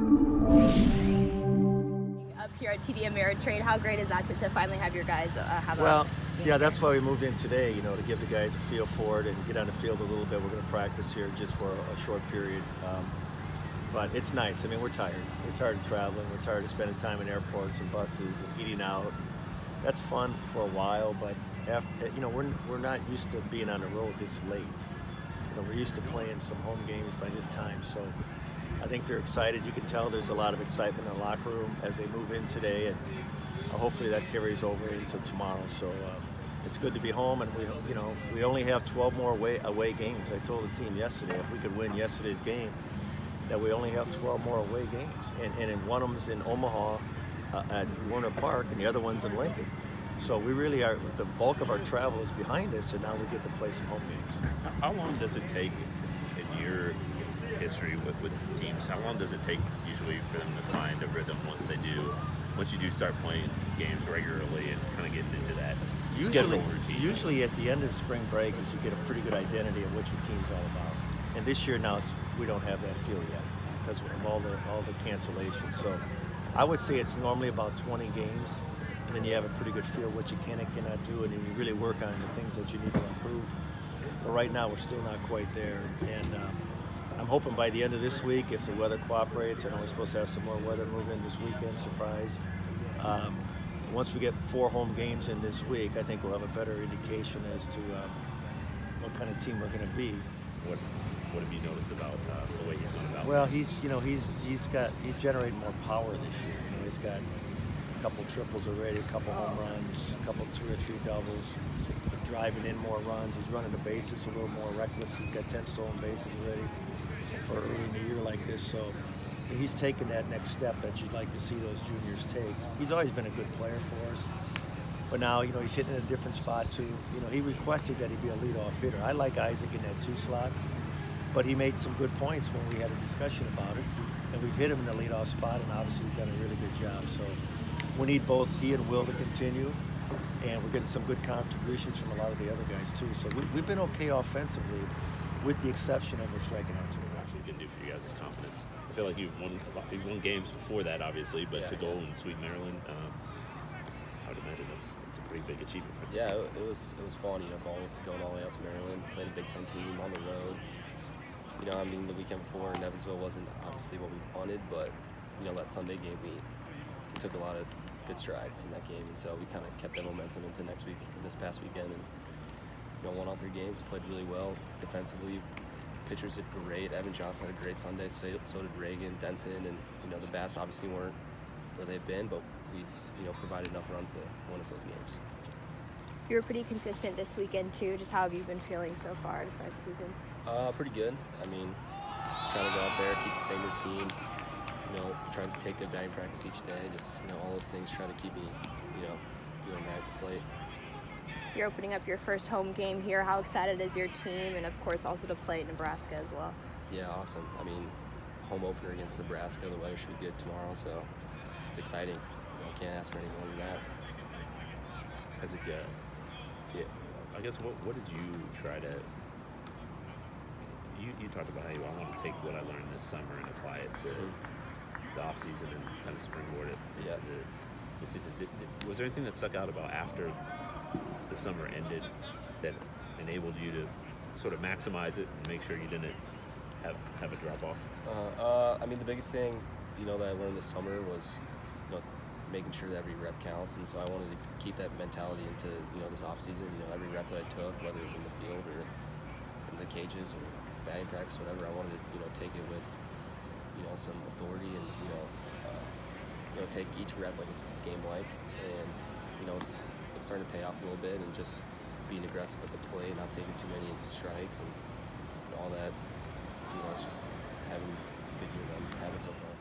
Up here at TD Ameritrade, how great is that to finally have your guys have Well, a yeah, that's why we moved in today, to give the guys a feel for it and get on the field a little bit. We're going to practice here just for a short period. But it's nice. I mean, we're tired. We're tired of traveling. We're tired of spending time in airports and buses and eating out. That's fun for a while, but we're not used to being on the road this late. We're used to playing some home games by this time, so I think they're excited. You can tell there's a lot of excitement in the locker room as they move in today, and hopefully that carries over into tomorrow. So it's good to be home, and we only have 12 more away games. I told the team yesterday if we could win yesterday's game, that we only have 12 more away games, and one of them's in Omaha at Warner Park, and the other one's in Lincoln. So we really are, the bulk of our travel is behind us, and now we get to play some home games. How long does it take in your history with teams? How long does it take usually for them to find a rhythm once you do start playing games regularly and kind of getting into that schedule routine? Usually at the end of spring break is you get a pretty good identity of what your team's all about. And this year now we don't have that feel yet because of all the cancellations. So I would say it's normally about 20 games, and then you have a pretty good feel what you can and cannot do, and then you really work on the things that you need to improve. But right now we're still not quite there, and I'm hoping by the end of this week, if the weather cooperates, I know we're supposed to have some more weather move in this weekend, surprise. Once we get 4 home games in this week, I think we'll have a better indication as to what kind of team we're going to be. What have you noticed about the way he's gone about? Well, he's generating more power this year. He's got a couple triples already, a couple home runs, a couple 2 or 3 doubles. He's driving in more runs. He's running the bases a little more reckless. He's got 10 stolen bases already for early in the year like this. So he's taking that next step that you'd like to see those juniors take. He's always been a good player for us. But now, he's hitting in a different spot too. He requested that he be a leadoff hitter. I like Isaac in that 2 slot. But he made some good points when we had a discussion about it. And we've hit him in the leadoff spot, and obviously he's done a really good job. So we need both he and Will to continue, and we're getting some good contributions from a lot of the other guys too. So we've been okay offensively, with the exception of the striking out too. Actually, good do for you guys' confidence. I feel like you've won games before that, obviously, but to go and sweep Maryland, I would imagine that's a pretty big achievement for this team. It was fun, going all the way out to Maryland, playing a Big Ten team on the road. The weekend before in Evansville wasn't obviously what we wanted, but, that Sunday game, we took a lot of good strides in that game, and so we kind of kept that momentum into this past weekend, and, won all 3 games, played really well defensively. Pitchers did great. Evan Johnson had a great Sunday, so did Reagan, Denson, and, the bats obviously weren't where they've been, but we, provided enough runs to win us those games. You were pretty consistent this weekend too. Just how have you been feeling so far to start the season? Pretty good. Just trying to go out there, keep the same routine, trying to take good batting practice each day. Just, all those things try to keep me, feeling right at the plate. You're opening up your first home game here. How excited is your team? And of course also to play Nebraska as well. Yeah, awesome. Home opener against Nebraska. The weather should be good tomorrow, so it's exciting. Can't ask for any more than that. I guess what did you try to? You talked about how I want to take what I learned this summer and apply it to the off season and kind of springboard it into the season. Was there anything that stuck out about after the summer ended that enabled you to sort of maximize it and make sure you didn't have a drop off? The biggest thing that I learned this summer was making sure that every rep counts, and so I wanted to keep that mentality into this off season. Every rep that I took, whether it was in the field or in the cages or batting practice, whatever, I wanted to take it with some authority and take each rep like it's a game like, and it's starting to pay off a little bit, and just being aggressive at the plate, not taking too many strikes, and all that. It's just having a good year that I'm having so far.